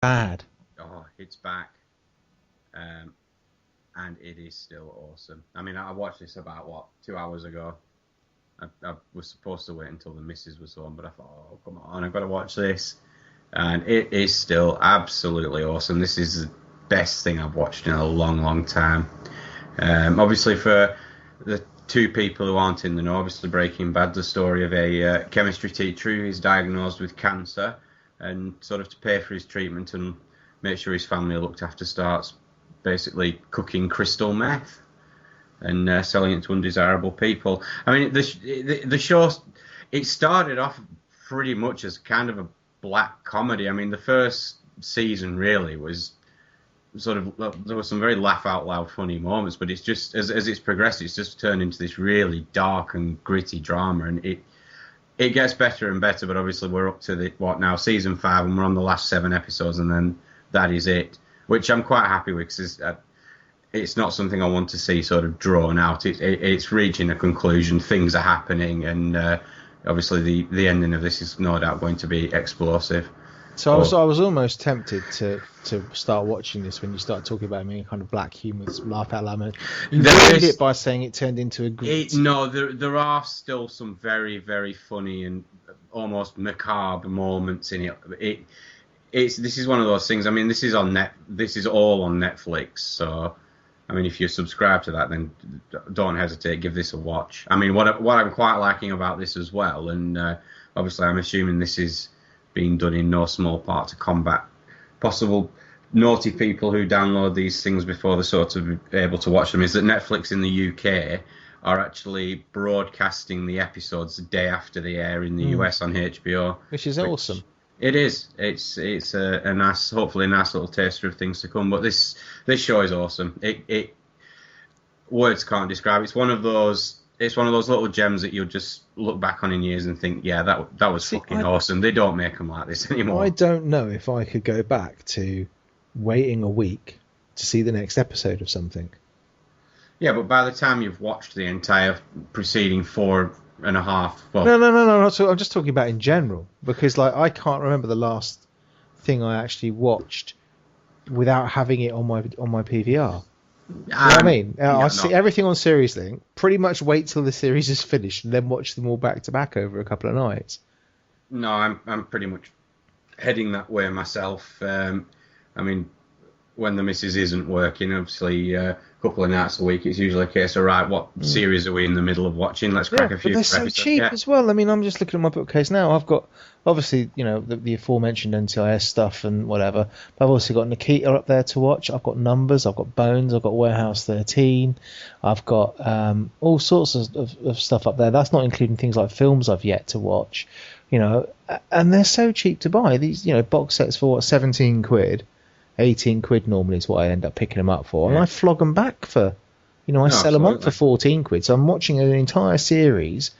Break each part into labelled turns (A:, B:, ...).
A: bad.
B: Oh, it's back, and it is still awesome. I mean, I watched this about 2 hours ago. I was supposed to wait until the missus was home, but I thought, oh come on, I've got to watch this, and it is still absolutely awesome. This is the best thing I've watched in a long, long time. Obviously, for the two people who aren't in the know, obviously Breaking Bad, the story of a chemistry teacher who is diagnosed with cancer, and sort of to pay for his treatment and make sure his family are looked after, starts basically cooking crystal meth and selling it to undesirable people. I mean, the show, it started off pretty much as kind of a black comedy. I mean, the first season really was sort of, there were some very laugh out loud funny moments, but it's just as it's progressed, it's just turned into this really dark and gritty drama, and it gets better and better. But obviously we're up to season 5, and we're on the last 7 episodes, and then that is it, which I'm quite happy with, because it's not something I want to see sort of drawn out. It's reaching a conclusion, things are happening, and obviously the ending of this is no doubt going to be explosive.
A: So I was almost tempted to start watching this when you started talking about me kind of black humour, laugh out loud. You ruined it by saying it turned into a grit.
B: No, there are still some very, very funny and almost macabre moments in it. This is one of those things. I mean, this is all on Netflix, so I mean, if you subscribe to that, then don't hesitate, give this a watch. I mean, what I'm quite liking about this as well, and obviously I'm assuming this is being done in no small part to combat possible naughty people who download these things before they're sort of able to watch them, is that Netflix in the UK are actually broadcasting the episodes the day after they air in the US on HBO.
A: Which is awesome.
B: It is. It's a nice, hopefully a nice little taster of things to come. But this show is awesome. It words can't describe. It's one of those little gems that you'll just look back on in years and think, yeah, that was fucking awesome. They don't make them like this anymore.
A: I don't know if I could go back to waiting a week to see the next episode of something.
B: Yeah, but by the time you've watched the entire preceding 4.5, well,
A: no. I'm just talking about in general, because like I can't remember the last thing I actually watched without having it on my PVR. You know what I mean? I see everything on Series Link, pretty much wait till the series is finished and then watch them all back to back over a couple of nights.
B: No, I'm pretty much heading that way myself. I mean, when the missus isn't working, obviously a couple of nights a week, it's usually a case of, right, what series are we in the middle of watching? Let's crack a few.
A: But they're so cheap as well. I mean, I'm just looking at my bookcase now. I've got, obviously, you know, the aforementioned NCIS stuff and whatever. But I've also got Nikita up there to watch. I've got Numbers. I've got Bones. I've got Warehouse 13. I've got all sorts of stuff up there. That's not including things like films I've yet to watch. You know, and they're so cheap to buy. These, you know, box sets for what, 17 quid. 18 quid normally is what I end up picking them up for, and I flog them back for, you know, I sell them up for 14 quid. So I'm watching an entire series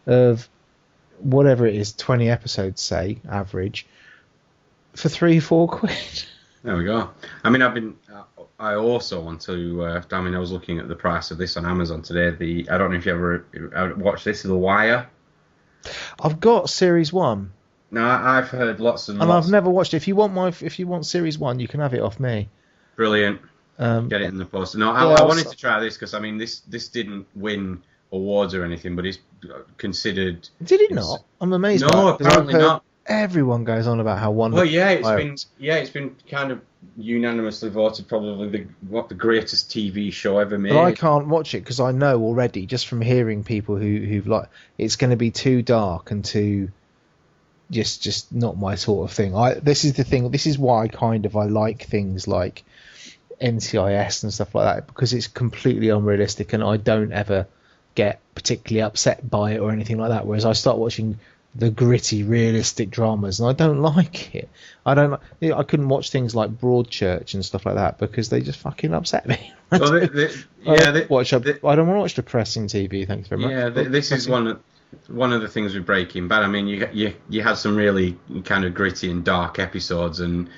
A: of whatever it is, 20 episodes, say, average, for 3-4 quid.
B: There we go. I mean, I also want to, I mean, I was looking at the price of this on Amazon today. I don't know if you ever watched this, The Wire.
A: I've got Series 1.
B: No, I've heard lots and
A: I've never watched it. If you want Series 1, you can have it off me.
B: Brilliant. Get it in the post. No, I wanted to try this because, I mean, this didn't win awards or anything, but it's considered.
A: Did it not? I'm amazed.
B: No, apparently not.
A: Everyone goes on about how wonderful.
B: Well, it's been kind of unanimously voted probably the greatest TV show ever made.
A: But I can't watch it because I know already, just from hearing people who've like, it's going to be too dark and too. Just not my sort of thing. This is the thing. This is why I like things like NCIS and stuff like that, because it's completely unrealistic, and I don't ever get particularly upset by it or anything like that. Whereas I start watching the gritty, realistic dramas, and I don't like it. I couldn't watch things like Broadchurch and stuff like that because they just fucking upset me. I don't want to watch depressing TV. Thanks very much.
B: Yeah, this is one of the things with Breaking Bad. I mean, you had some really kind of gritty and dark episodes, and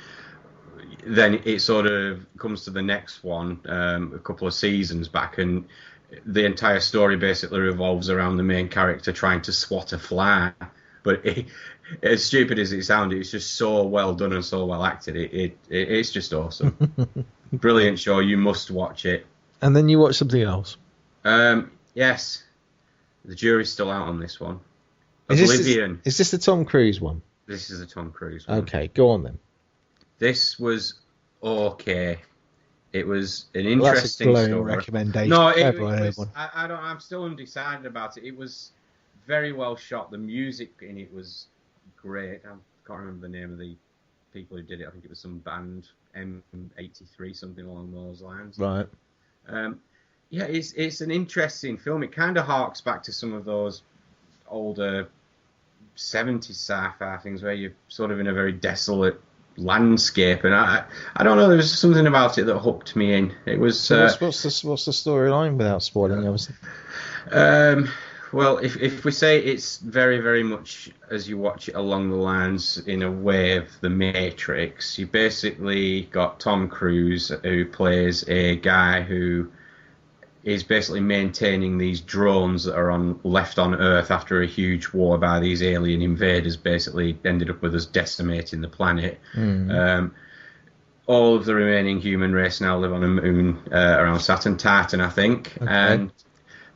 B: then it sort of comes to the next one a couple of seasons back, and the entire story basically revolves around the main character trying to swat a fly. But as stupid as it sounded, it's just so well done and so well acted. It's just awesome. Brilliant show. You must watch it.
A: And then you watch something else.
B: Yes, the jury's still out on this one.
A: Is
B: Oblivion.
A: Is this the Tom Cruise one?
B: This is a Tom Cruise one.
A: Okay, go on then.
B: This was okay. It was an interesting
A: that's a
B: story.
A: Recommendation.
B: No, I'm still undecided about it. It was very well shot. The music in it was great. I can't remember the name of the people who did it. I think it was some band, M83, something along those lines.
A: Right.
B: Yeah, it's an interesting film. It kind of harks back to some of those older 70s sci-fi things where you're sort of in a very desolate landscape, and I don't know, there was something about it that hooked me in. It was
A: so what's the storyline without spoiling obviously?
B: Well, if we say it's very, very much as you watch it along the lines in a way of The Matrix, you basically got Tom Cruise who plays a guy who is basically maintaining these drones that are left on Earth after a huge war by these alien invaders. Basically ended up with us decimating the planet. All of the remaining human race now live on a moon around Saturn, Titan, I think.
A: Okay.
B: And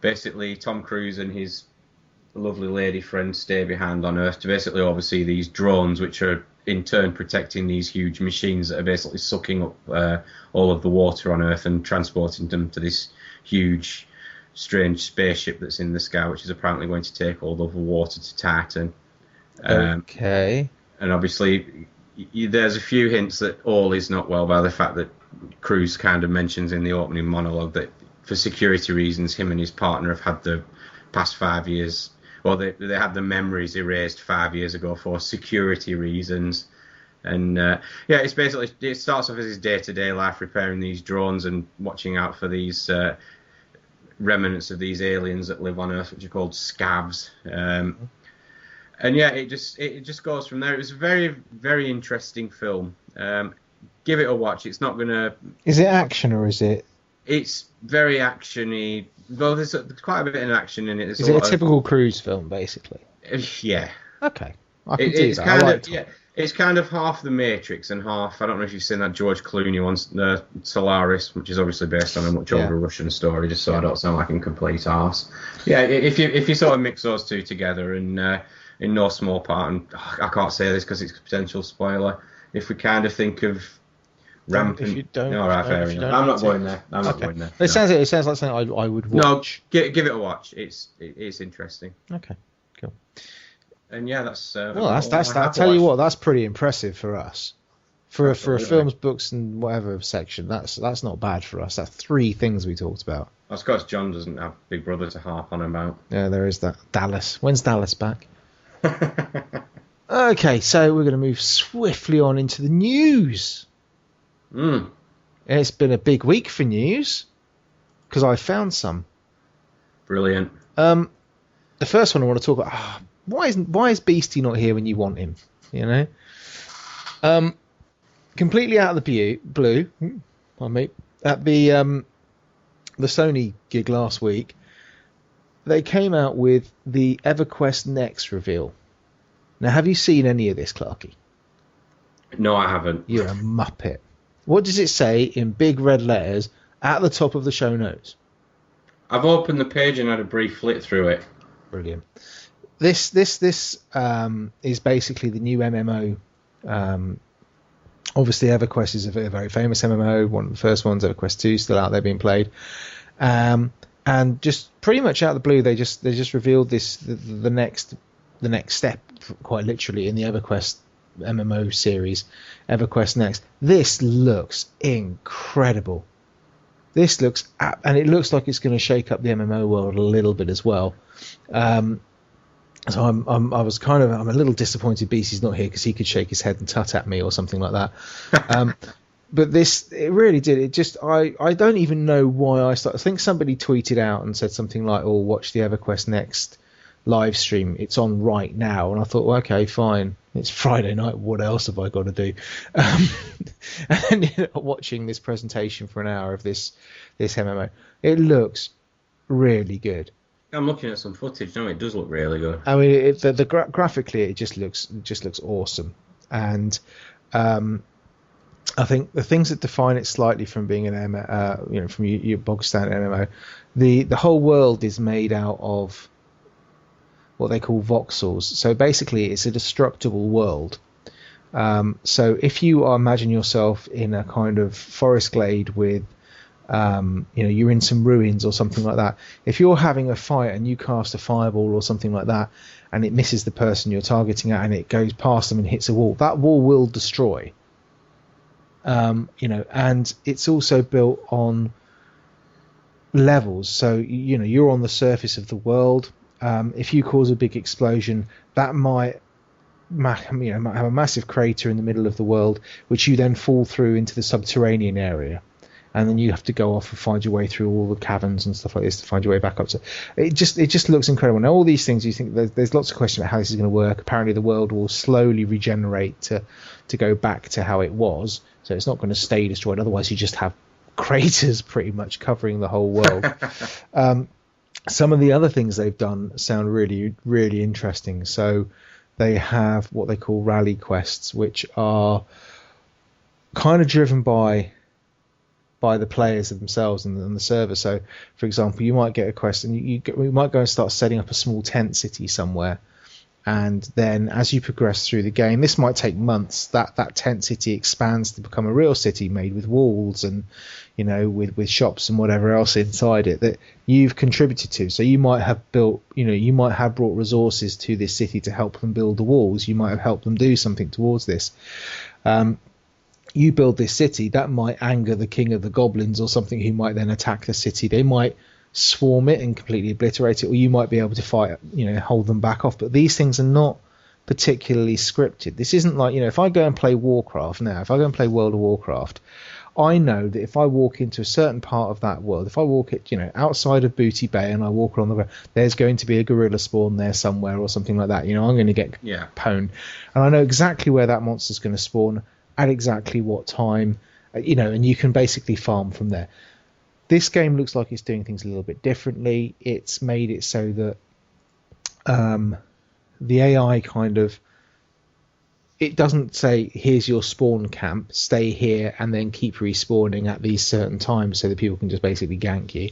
B: basically Tom Cruise and his lovely lady friend stay behind on Earth to basically oversee these drones, which are in turn protecting these huge machines that are basically sucking up all of the water on Earth and transporting them to this huge, strange spaceship that's in the sky, which is apparently going to take all of the water to Titan.
A: Okay.
B: And obviously, there's a few hints that all is not well by the fact that Cruise kind of mentions in the opening monologue that for security reasons, him and his partner have had the past 5 years, well, they had the memories erased 5 years ago for security reasons. And it's basically, it starts off as his day-to-day life repairing these drones and watching out for these remnants of these aliens that live on Earth, which are called scavs. And yeah, it just goes from there. It was a very, very interesting film. Give it a watch. It's not gonna.
A: Is it action or is it?
B: It's very actiony. Well, there's quite a bit of action in it.
A: Is it a typical Cruise film, basically?
B: Yeah.
A: Okay. I can do that.
B: It's kind of half The Matrix and half. I don't know if you've seen that George Clooney one, the Solaris, which is obviously based on a much older Russian story. Just so I don't sound like a complete arse. Yeah, if you sort of mix those two together, and in no small part, and I can't say this because it's a potential spoiler. If we kind of think of rampant.
A: If you don't,
B: all right, fair enough. I'm not going there. I'm not going there.
A: It sounds like something I would watch.
B: No, give it a watch. It's interesting.
A: Okay, cool.
B: And yeah, that's
A: that's. I'll tell you what, that's pretty impressive for us. For a films, books, and whatever section, that's not bad for us. That's 3 things we talked about.
B: Of course, John doesn't have Big Brother to harp on about.
A: Yeah, there is that. Dallas. When's Dallas back? Okay, so we're going to move swiftly on into the news. It's been a big week for news because I found some.
B: Brilliant.
A: The first one I want to talk about. Why is Beastie not here when you want him? You know. Completely out of the blue. At the Sony gig last week, they came out with the EverQuest Next reveal. Now, have you seen any of this, Clarky?
B: No, I haven't.
A: You're a muppet. What does it say in big red letters at the top of the show notes?
B: I've opened the page and had a brief flit through it.
A: Brilliant. This is basically the new MMO. Obviously, EverQuest is a very famous MMO, one of the first ones. EverQuest 2 still out there being played. And just pretty much out of the blue, they just revealed the next step, quite literally, in the EverQuest MMO series, EverQuest Next. This looks incredible. This looks, and it looks like it's going to shake up the MMO world a little bit as well. So I'm a little disappointed Beastie's not here because he could shake his head and tut at me or something like that. But it really did. It just, I don't even know why I started. I think somebody tweeted out and said something like, "Oh, watch the EverQuest Next live stream. It's on right now." And I thought, well, okay, fine. It's Friday night. What else have I got to do? And ended up watching this presentation for an hour of this MMO. It looks really good.
B: I'm looking at some footage now. It does look really good.
A: I mean, graphically, it just looks awesome, and I think the things that define it slightly from being from your bog standard MMO, the whole world is made out of what they call voxels. So basically, it's a destructible world. So if you imagine yourself in a kind of forest glade with, you're in some ruins or something like that. If you're having a fight and you cast a fireball or something like that, and it misses the person you're targeting at, and it goes past them and hits a wall, that wall will destroy. And it's also built on levels. So you're on the surface of the world. If you cause a big explosion, that might have a massive crater in the middle of the world, which you then fall through into the subterranean area, and then you have to go off and find your way through all the caverns and stuff like this to find your way back up. So it just looks incredible. Now all these things, you think there's lots of questions about how this is going to work. Apparently the world will slowly regenerate to go back to how it was, so it's not going to stay destroyed. Otherwise you just have craters pretty much covering the whole world. Some of the other things they've done sound really, really interesting. So they have what they call rally quests, which are kind of driven by the players themselves and the server. So, for example, you might get a quest and you might go and start setting up a small tent city somewhere. And then as you progress through the game, this might take months, that tent city expands to become a real city made with walls and, with shops and whatever else inside it that you've contributed to. So you might have brought resources to this city to help them build the walls. You might have helped them do something towards this. You build this city, that might anger the king of the goblins or something, who might then attack the city. They might swarm it and completely obliterate it, or you might be able to fight, hold them back off. But these things are not particularly scripted. This isn't like, if I go and play Warcraft now, if I go and play World of Warcraft, I know that if I walk into a certain part of that world, if I walk it, outside of Booty Bay and I walk along the ground, there's going to be a gorilla spawn there somewhere or something like that. I'm going to get pwned, and I know exactly where that monster's going to spawn at exactly what time, and you can basically farm from there. This game looks like it's doing things a little bit differently. It's made it so that the AI it doesn't say, here's your spawn camp, stay here and then keep respawning at these certain times so that people can just basically gank you.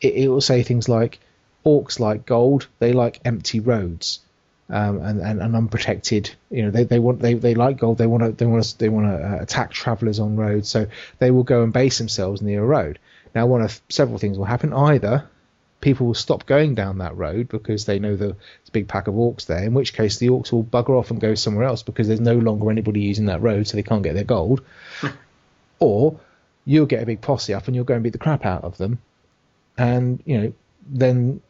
A: It will say things like, orcs like gold, they like empty roads. And unprotected, they like gold. They want to attack travelers on roads, so they will go and base themselves near a road. Now, one of several things will happen. Either people will stop going down that road because they know there's a big pack of orcs there, in which case the orcs will bugger off and go somewhere else because there's no longer anybody using that road, so they can't get their gold. Or you'll get a big posse up and you'll go and beat the crap out of them, and then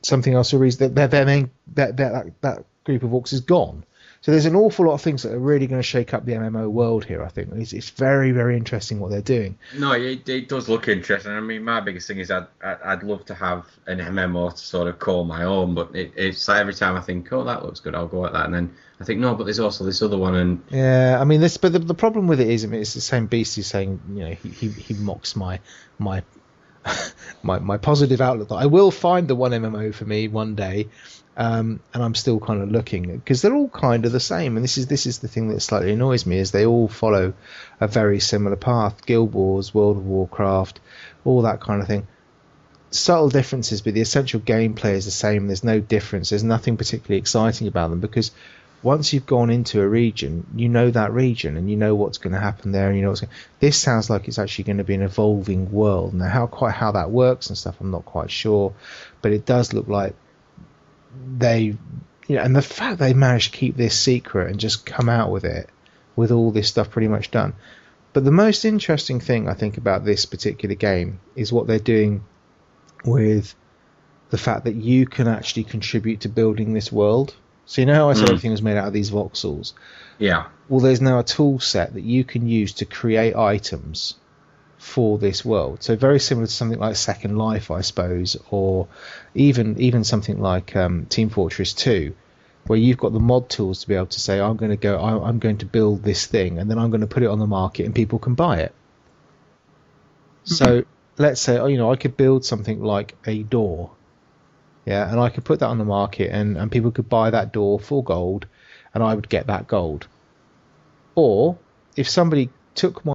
A: something else will reason that that group of orcs is gone. So there's an awful lot of things that are really going to shake up the MMO world here, I think. It's very, very interesting what they're doing.
B: No, it does look interesting. I mean, my biggest thing is I'd love to have an MMO to sort of call my own, but it's like every time I think, oh, that looks good, I'll go at that, and then I think, no, but there's also this other one. And
A: yeah, I mean, but the problem with it is, it's the same beast who's saying, he mocks my positive outlook that I will find the one MMO for me one day. And I'm still kind of looking, because they're all kind of the same, and this is the thing that slightly annoys me, is they all follow a very similar path. Guild Wars, World of Warcraft, all that kind of thing. Subtle differences, but the essential gameplay is the same. There's no difference. There's nothing particularly exciting about them, because once you've gone into a region, you know that region and you know what's going to happen there, and this sounds like it's actually going to be an evolving world. Now, how that works and stuff, I'm not quite sure, but it does look like and the fact they managed to keep this secret and just come out with it with all this stuff pretty much done. But the most interesting thing I think about this particular game is what they're doing with the fact that you can actually contribute to building this world. So how I said everything was made out of these voxels?
B: Yeah.
A: Well, there's now a tool set that you can use to create items for this world. So very similar to something like Second Life, I suppose, or even something like Team Fortress 2, where you've got the mod tools to be able to say, I'm going to build this thing, and then I'm going to put it on the market and people can buy it. So let's say, I could build something like a door, Yeah, and I could put that on the market, and people could buy that door for gold, and I would get that gold. Or if somebody took my